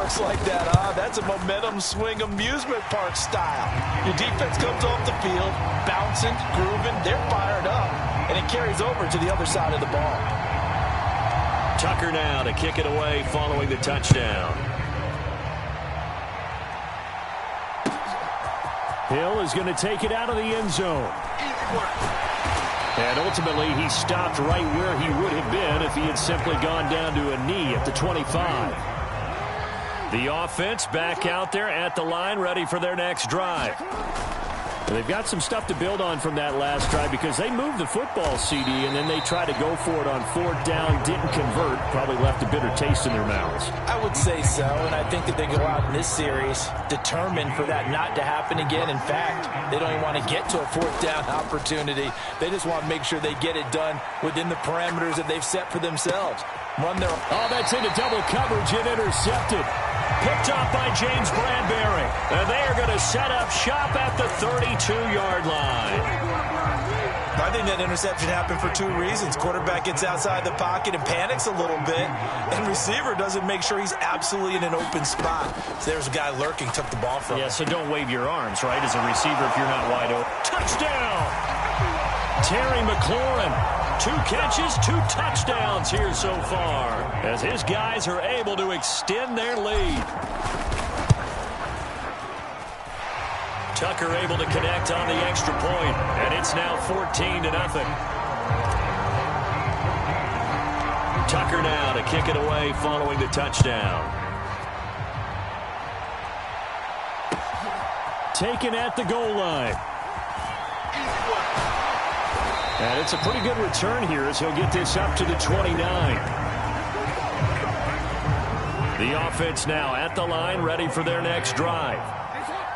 looks like that, huh? That's a momentum swing amusement park style. Your defense comes off the field, bouncing, grooving, they're fired up, and it carries over to the other side of the ball. Tucker now to kick it away following the touchdown. Hill is going to take it out of the end zone. And ultimately, he stopped right where he would have been if he had simply gone down to a knee at the 25. The offense back out there at the line, ready for their next drive. And they've got some stuff to build on from that last drive because they moved the football, CD, and then they tried to go for it on fourth down, didn't convert, probably left a bitter taste in their mouths. I would say so, and I think that they go out in this series determined for that not to happen again. In fact, they don't even want to get to a fourth down opportunity. They just want to make sure they get it done within the parameters that they've set for themselves. Oh, that's into double coverage and intercepted. Picked off by James Bradbury. And they are going to set up shop at the 32-yard line. I think that interception happened for two reasons. Quarterback gets outside the pocket and panics a little bit, and receiver doesn't make sure he's absolutely in an open spot. So there's a guy lurking, took the ball from him. Yeah, so don't wave your arms, right, as a receiver if you're not wide open. Touchdown! Terry McLaurin. 2 catches, 2 touchdowns here so far as his guys are able to extend their lead. Tucker able to connect on the extra point, and it's now 14-0. Tucker now to kick it away following the touchdown. Taken at the goal line. And it's a pretty good return here as he'll get this up to the 29. The offense now at the line, ready for their next drive.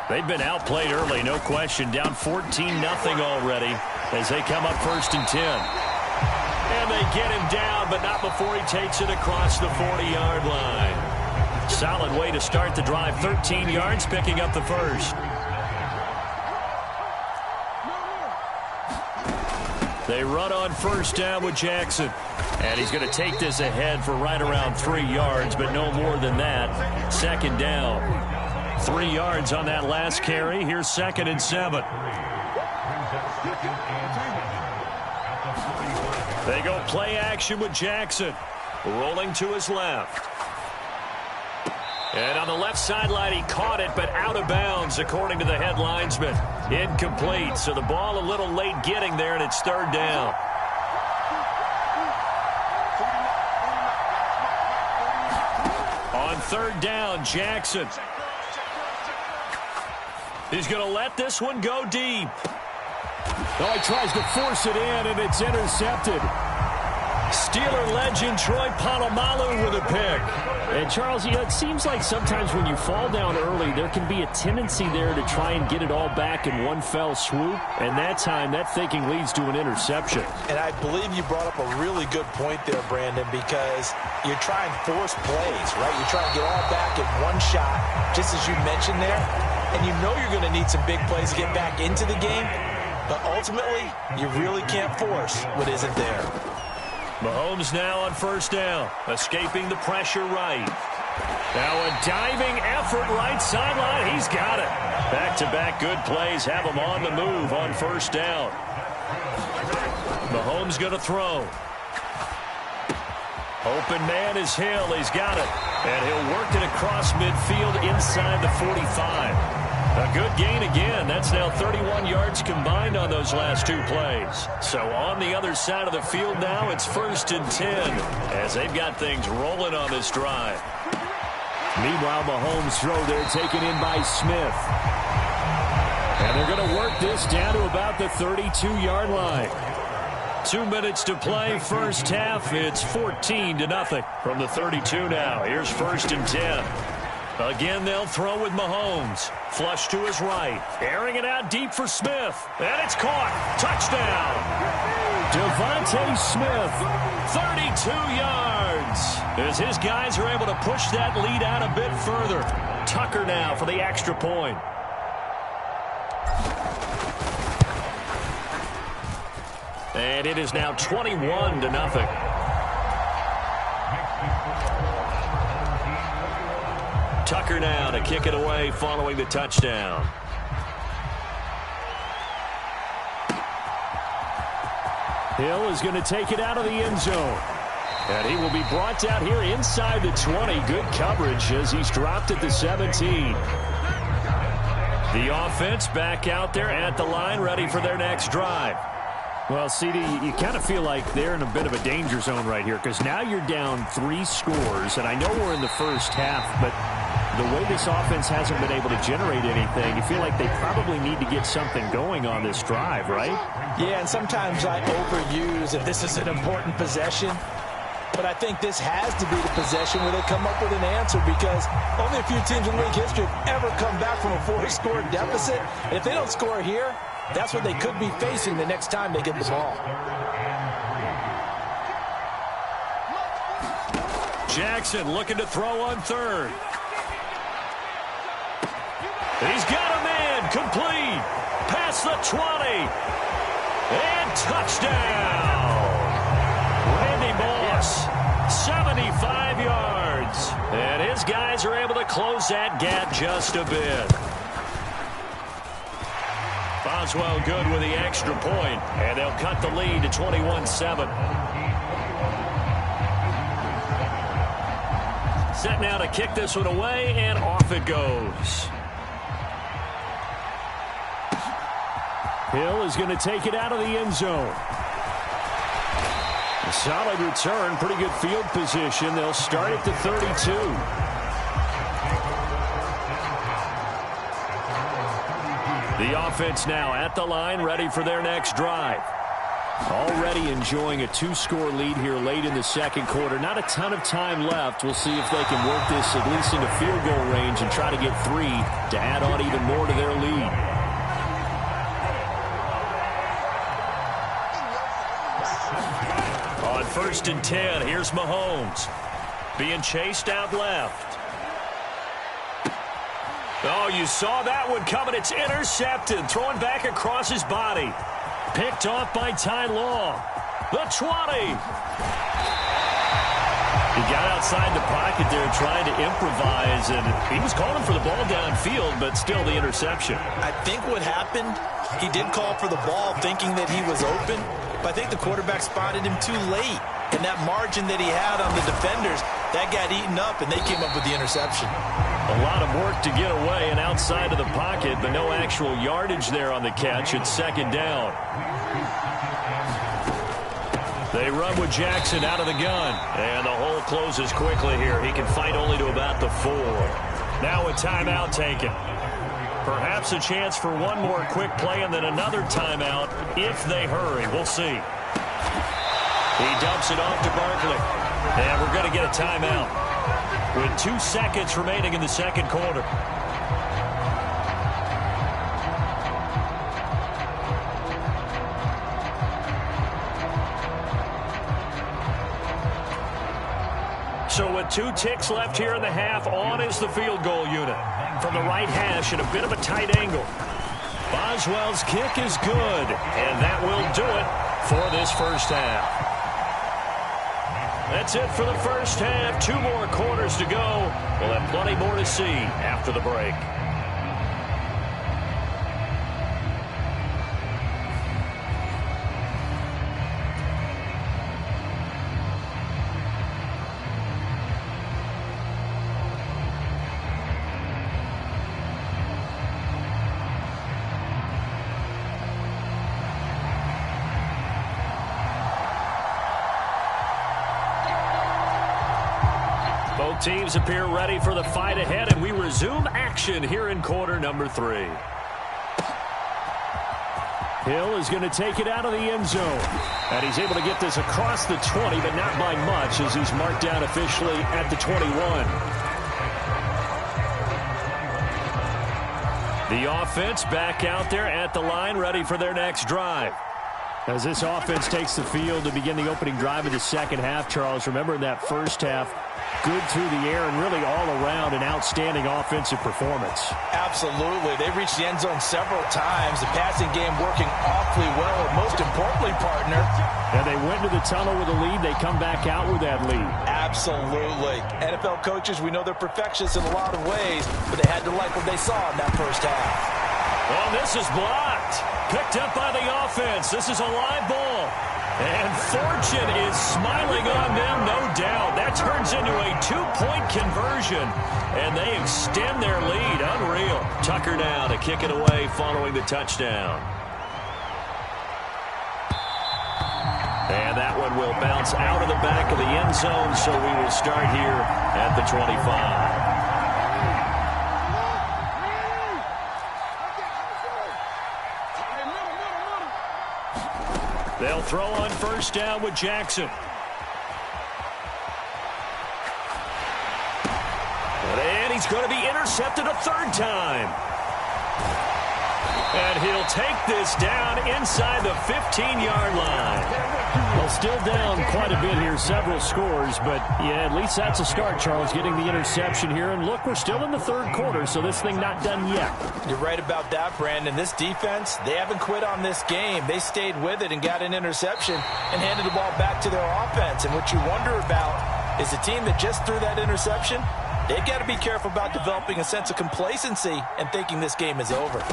They've been outplayed early, no question. Down 14-0 already as they come up 1st and 10. And they get him down, but not before he takes it across the 40-yard line. Solid way to start the drive. 13 yards, picking up the first. They run on 1st down with Jackson. And he's going to take this ahead for right around 3 yards, but no more than that. 2nd down. 3 yards on that last carry. Here's 2nd and 7. They go play action with Jackson. Rolling to his left. And on the left sideline, he caught it, but out of bounds, according to the head linesman. Incomplete, so the ball a little late getting there, and it's 3rd down. On 3rd down, Jackson. He's going to let this one go deep. Oh, he tries to force it in, and it's intercepted. Steeler legend Troy Polamalu with a pick. And, Charles, it seems like sometimes when you fall down early, there can be a tendency there to try and get it all back in one fell swoop. And that time, that thinking leads to an interception. And I believe you brought up a really good point there, Brandon, because you're trying to force plays, right? You're trying to get all back in one shot, just as you mentioned there. And you know you're going to need some big plays to get back into the game. But ultimately, you really can't force what isn't there. Mahomes now on 1st down, escaping the pressure right. Now a diving effort right sideline. He's got it. Back-to-back good plays have him on the move on 1st down. Mahomes going to throw. Open man is Hill. He's got it. And he'll work it across midfield inside the 45. A good gain again. That's now 31 yards combined on those last 2 plays. So on the other side of the field now, it's 1st and 10 as they've got things rolling on this drive. Meanwhile, Mahomes' throw there taken in by Smith. And they're going to work this down to about the 32-yard line. 2 minutes to play, first half. It's 14-0 from the 32 now. Here's 1st and 10. Again, they'll throw with Mahomes. Flush to his right. Airing it out deep for Smith. And it's caught. Touchdown. Devontae Smith. 32 yards. As his guys are able to push that lead out a bit further. Tucker now for the extra point. And it is now 21-0. Tucker now to kick it away following the touchdown. Hill is going to take it out of the end zone. And he will be brought down here inside the 20. Good coverage as he's dropped at the 17. The offense back out there at the line, ready for their next drive. Well, CD, you kind of feel like they're in a bit of a danger zone right here because now you're down 3 scores, and I know we're in the first half, but the way this offense hasn't been able to generate anything, you feel like they probably need to get something going on this drive, right? Yeah, and sometimes I overuse if this is an important possession. But I think this has to be the possession where they come up with an answer because only a few teams in league history have ever come back from a 4-score deficit. And if they don't score here, that's what they could be facing the next time they get the ball. Jackson looking to throw on third. He's got a man complete. Past the 20. And touchdown. Randy Moss, 75 yards. And his guys are able to close that gap just a bit. Boswell good with the extra point, and they'll cut the lead to 21-7. Set now to kick this one away, and off it goes. Hill is going to take it out of the end zone. A solid return, pretty good field position. They'll start at the 32. The offense now at the line, ready for their next drive. Already enjoying a 2-score lead here late in the second quarter. Not a ton of time left. We'll see if they can work this at least into field goal range and try to get 3 to add on even more to their lead. On 1st and 10, here's Mahomes. Being chased out left. Oh, you saw that one coming. It's intercepted. Throwing back across his body. Picked off by Ty Law. The 20. He got outside the pocket there trying to improvise, and he was calling for the ball downfield, but still the interception. I think what happened, he did call for the ball thinking that he was open, but I think the quarterback spotted him too late. And that margin that he had on the defenders, that got eaten up, and they came up with the interception. A lot of work to get away and outside of the pocket, but no actual yardage there on the catch. It's 2nd down. They run with Jackson out of the gun. And the hole closes quickly here. He can fight only to about the 4. Now a timeout taken. Perhaps a chance for one more quick play and then another timeout if they hurry. We'll see. He dumps it off to Barkley. And we're going to get a timeout with 2 seconds remaining in the second quarter. So with 2 ticks left here in the half, on is the field goal unit. From the right hash at a bit of a tight angle. Boswell's kick is good, and that will do it for this first half. That's it for the first half. 2 more quarters to go. We'll have plenty more to see after the break. Both teams appear ready for the fight ahead, and we resume action here in quarter number 3. Hill is going to take it out of the end zone. And he's able to get this across the 20, but not by much as he's marked down officially at the 21. The offense back out there at the line, ready for their next drive. As this offense takes the field to begin the opening drive of the second half, Charles, remember in that first half, good through the air and really all around an outstanding outstanding offensive performance. Absolutely. They reached the end zone several times. The passing game working awfully well. And most importantly, partner. And they went to the tunnel with a lead. They come back out with that lead. Absolutely. NFL coaches, we know they're perfectionists in a lot of ways, but they had to like what they saw in that first half. Well, this is blocked. Picked up by the offense. This is a live ball. And fortune is smiling on them, no doubt. That turns into a two-point conversion, and they extend their lead. Unreal. Tucker now to kick it away following the touchdown. And that one will bounce out of the back of the end zone, so we will start here at the 25. They'll throw on first down with Jackson. And he's going to be intercepted a third time. And he'll take this down inside the 15-yard line. Well, still down quite a bit here, several scores, but yeah, at least that's a start, Charles, getting the interception here. And look, we're still in the third quarter, so this thing not done yet. You're right about that, Brandon. This defense, they haven't quit on this game. They stayed with it and got an interception and handed the ball back to their offense. And what you wonder about is the team that just threw that interception, they've got to be careful about developing a sense of complacency and thinking this game is over.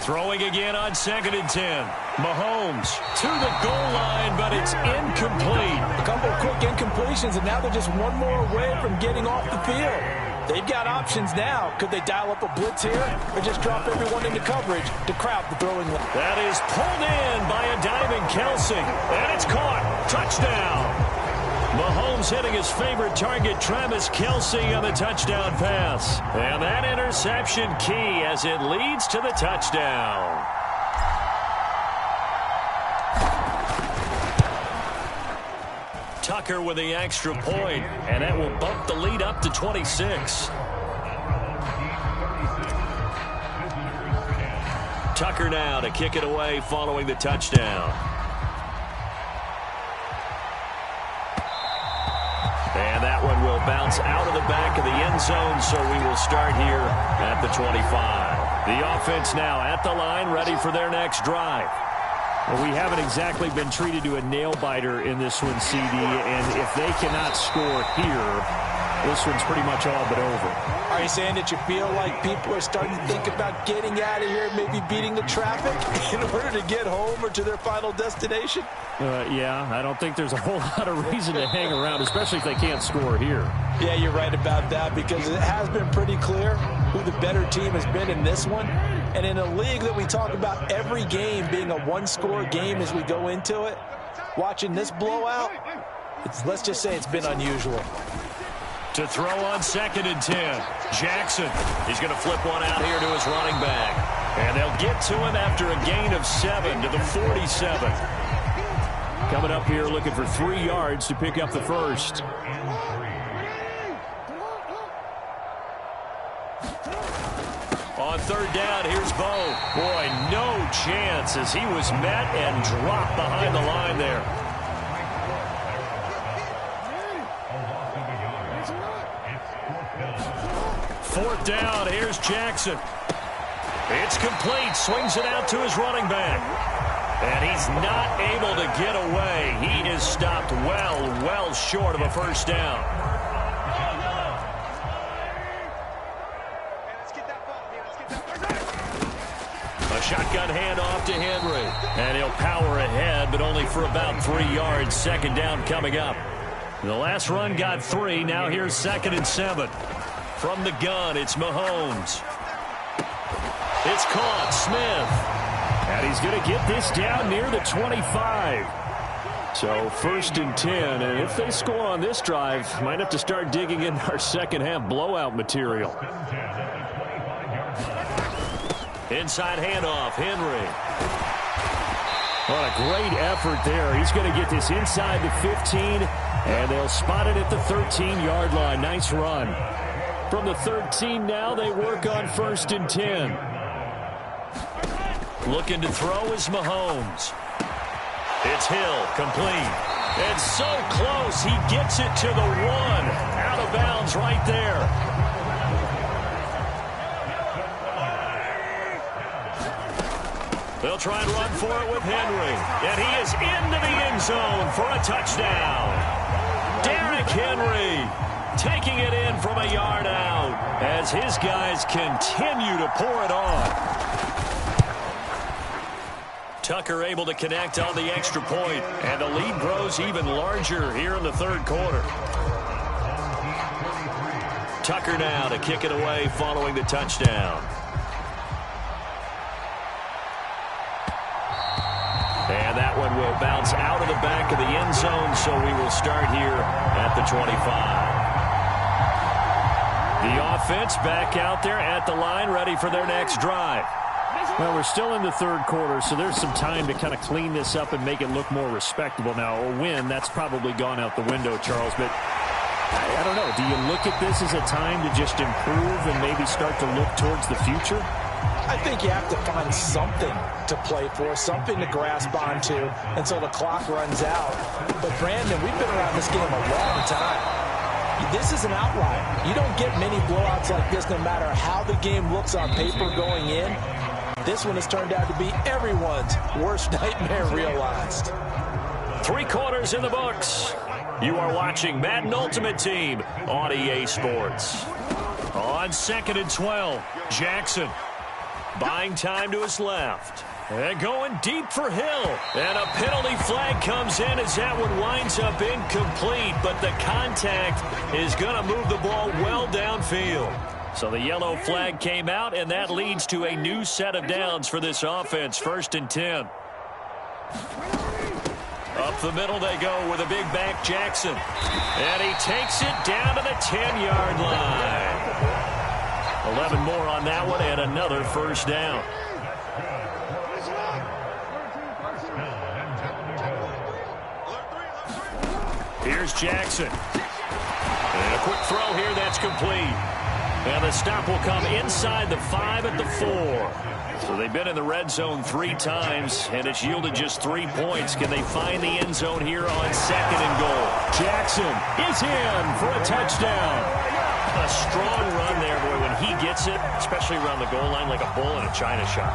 Throwing again on 2nd and 10. Mahomes to the goal line, but it's incomplete. A couple of quick incompletions, and now they're just one more away from getting off the field. They've got options now. Could they dial up a blitz here or just drop everyone into coverage to crowd the throwing line? That is pulled in by a diving Kelsey, and it's caught. Touchdown. Mahomes hitting his favorite target, Travis Kelce, on the touchdown pass. And that interception key as it leads to the touchdown. Tucker with the extra point, and that will bump the lead up to 26. Tucker now to kick it away following the touchdown. And that one will bounce out of the back of the end zone, so we will start here at the 25. The offense now at the line, ready for their next drive. Well, we haven't exactly been treated to a nail-biter in this one, CD, and if they cannot score here, this one's pretty much all but over. Are you saying that you feel like people are starting to think about getting out of here, maybe beating the traffic in order to get home or to their final destination? Yeah, I don't think there's a whole lot of reason to hang around, especially if they can't score here. Yeah, you're right about that, because it has been pretty clear who the better team has been in this one. And in a league that we talk about every game being a one-score game as we go into it, watching this blowout, let's just say it's been unusual. To throw on 2nd and 10. Jackson. He's going to flip one out here to his running back. And they'll get to him after a gain of 7 to the 47. Coming up here looking for 3 yards to pick up the first. On 3rd down, here's Bo. Boy, no chance as he was met and dropped behind the line there. Fourth down, here's Jackson. It's complete, swings it out to his running back. And he's not able to get away. He is stopped well short of a first down. A shotgun handoff to Henry. And he'll power ahead, but only for about 3 yards. 2nd down coming up. The last run got 3. Now here's 2nd and 7. From the gun, it's Mahomes. It's caught. Smith. And he's going to get this down near the 25. So 1st and 10. And if they score on this drive, might have to start digging in our second half blowout material. Inside handoff, Henry. What a great effort there. He's going to get this inside the 15, and they'll spot it at the 13-yard line. Nice run. From the 13 now, they work on 1st and 10. Looking to throw is Mahomes. It's Hill, complete. And so close, he gets it to the 1. Out of bounds right there. They'll try and run for it with Henry. And he is into the end zone for a touchdown. Derrick Henry taking it in from a yard out as his guys continue to pour it on. Tucker able to connect on the extra point, and the lead grows even larger here in the third quarter. Tucker now to kick it away following the touchdown. And that one will bounce out of the back of the end zone, so we will start here at the 25. The offense back out there at the line, ready for their next drive. Well, we're still in the third quarter, so there's some time to kind of clean this up and make it look more respectable. Now, a win, that's probably gone out the window, Charles, but I don't know. Do you look at this as a time to just improve and maybe start to look towards the future? I think you have to find something to play for, something to grasp onto until the clock runs out. But, Brandon, we've been around this game a long time. This is an outlier. You don't get many blowouts like this no matter how the game looks on paper going in. This one has turned out to be everyone's worst nightmare realized. 3 quarters in the books. You are watching Madden Ultimate Team on EA Sports. On 2nd and 12, Jackson buying time to his left. And going deep for Hill. And a penalty flag comes in as that one winds up incomplete. But the contact is going to move the ball well downfield. So the yellow flag came out, and that leads to a new set of downs for this offense. 1st and 10. Up the middle they go with a big back Jackson. And he takes it down to the 10-yard line. 11 more on that one and another first down. Here's Jackson. And a quick throw here that's complete. And the stop will come inside the 5 at the 4. So they've been in the red zone 3 times, and it's yielded just 3 points. Can they find the end zone here on 2nd and goal? Jackson is in for a touchdown. A strong run there, boy, when he gets it, especially around the goal line, like a bull in a china shop.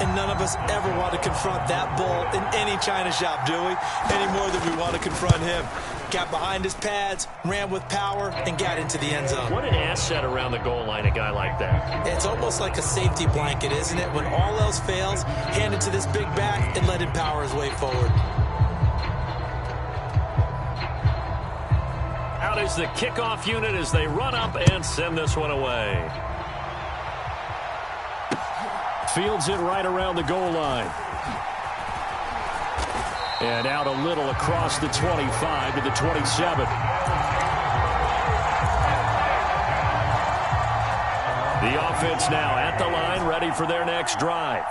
And none of us ever want to confront that bull in any china shop, do we? Any more than we want to confront him. Got behind his pads, ran with power, and got into the end zone. What an asset around the goal line, a guy like that. It's almost like a safety blanket, isn't it? When all else fails, hand it to this big back and let him power his way forward. Out is the kickoff unit as they run up and send this one away. Fields it right around the goal line. And out a little across the 25 to the 27. The offense now at the line, ready for their next drive.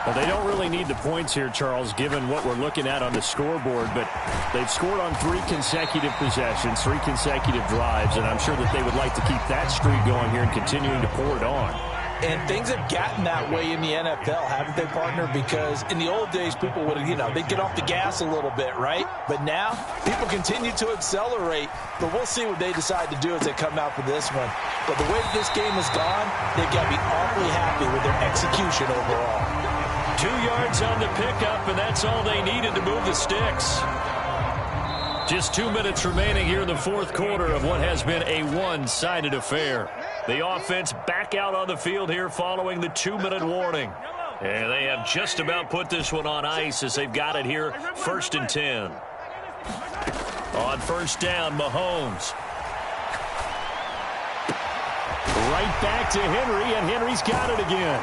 Well, they don't really need the points here, Charles, given what we're looking at on the scoreboard, but they've scored on 3 consecutive possessions, 3 consecutive drives, and I'm sure that they would like to keep that streak going here and continuing to pour it on. And things have gotten that way in the NFL, haven't they, partner? Because in the old days, people would, they'd get off the gas a little bit, right? But now, people continue to accelerate. But we'll see what they decide to do as they come out for this one. But the way this game has gone, they've got to be awfully happy with their execution overall. 2 yards on the pickup, and that's all they needed to move the sticks. Just 2 minutes remaining here in the fourth quarter of what has been a one-sided affair. The offense back out on the field here following the 2-minute warning. And they have just about put this one on ice as they've got it here 1st and 10. On first down, Mahomes. Right back to Henry, and Henry's got it again.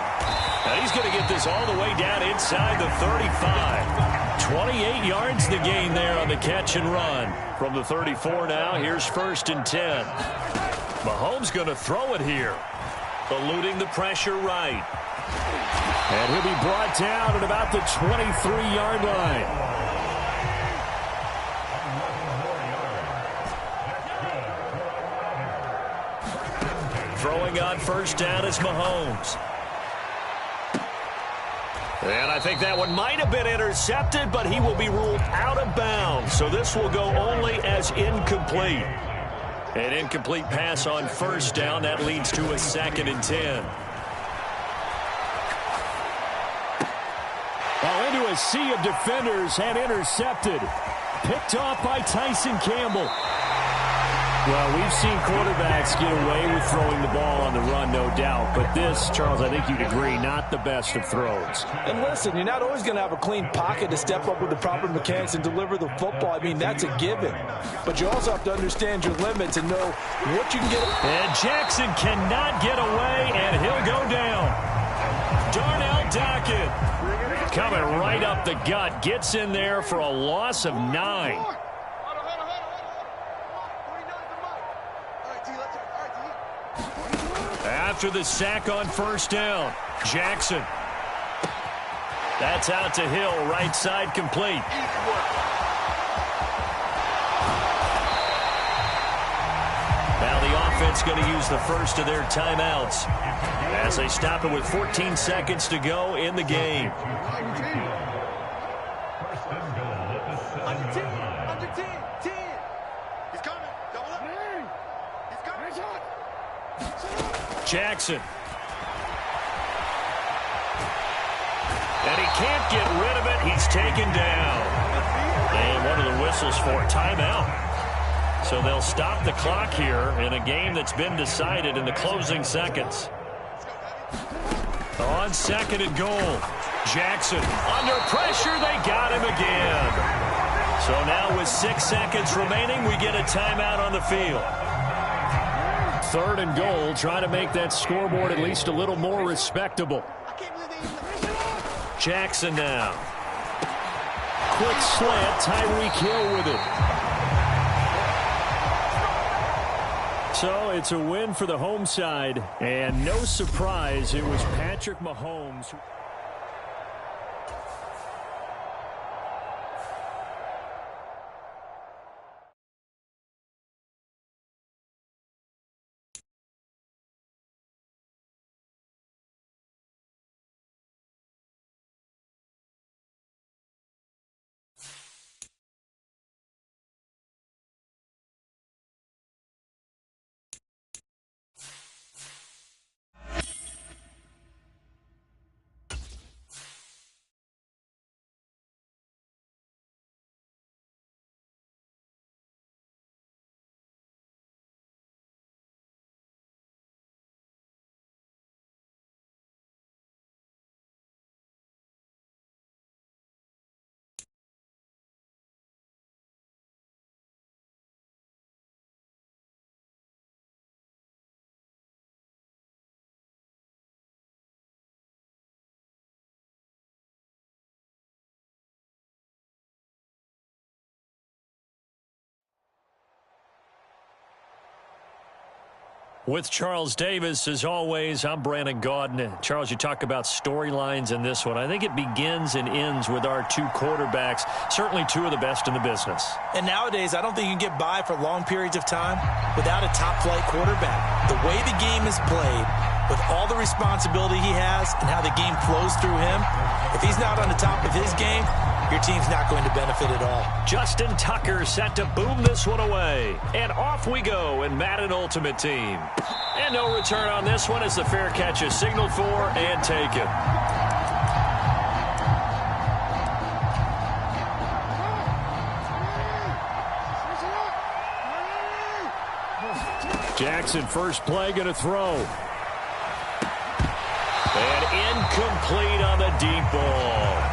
Now he's going to get this all the way down inside the 35. 28 yards the gain there on the catch and run. From the 34 now, here's 1st and 10. Mahomes going to throw it here. Eluding the pressure right. And he'll be brought down at about the 23-yard line. Throwing on first down is Mahomes. And I think that one might have been intercepted, but he will be ruled out of bounds. So this will go only as incomplete. An incomplete pass on first down. That leads to a 2nd and 10. Oh, into a sea of defenders and intercepted. Picked off by Tyson Campbell. Well, we've seen quarterbacks get away with throwing the ball on the run, no doubt. But this, Charles, I think you'd agree, not the best of throws. And listen, you're not always going to have a clean pocket to step up with the proper mechanics and deliver the football. I mean, that's a given. But you also have to understand your limits and know what you can get. And Jackson cannot get away, and he'll go down. Darnell Dockett coming right up the gut. Gets in there for a loss of 9. After the sack on first down, Jackson. That's out to Hill, right side complete. Now the offense going to use the first of their timeouts as they stop it with 14 seconds to go in the game. Jackson. And he can't get rid of it. He's taken down. And one of the whistles for timeout. So they'll stop the clock here in a game that's been decided in the closing seconds. On second and goal, Jackson under pressure. They got him again. So now with 6 seconds remaining, we get a timeout on the field. Third and goal, trying to make that scoreboard at least a little more respectable. Jackson now. Quick slant, Tyreek Hill with it. So it's a win for the home side, and no surprise, it was Patrick Mahomes. With Charles Davis, as always, I'm Brandon Gaudin. Charles, you talk about storylines in this one. I think it begins and ends with our two quarterbacks, certainly two of the best in the business. And nowadays, I don't think you can get by for long periods of time without a top-flight quarterback. The way the game is played, with all the responsibility he has and how the game flows through him, if he's not on the top of his game, your team's not going to benefit at all. Justin Tucker set to boom this one away. And off we go in Madden Ultimate Team. And no return on this one as the fair catch is signaled for and taken. Jackson, first play, going to throw. And incomplete on the deep ball.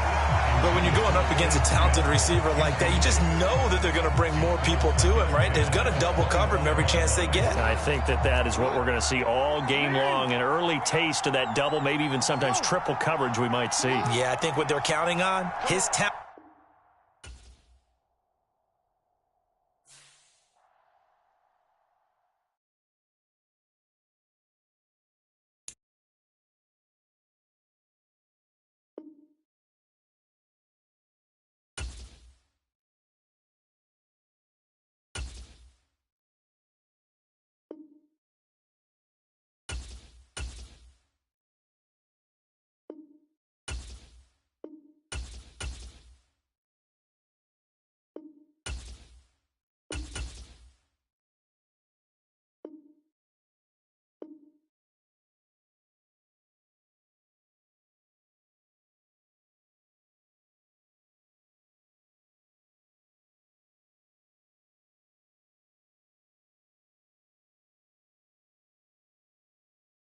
But when you're going up against a talented receiver like that, you just know that they're going to bring more people to him, right? They're going to double cover him every chance they get. I think that is what we're going to see all game long. An early taste of that double, maybe even sometimes triple coverage we might see. Yeah, I think what they're counting on, his talent.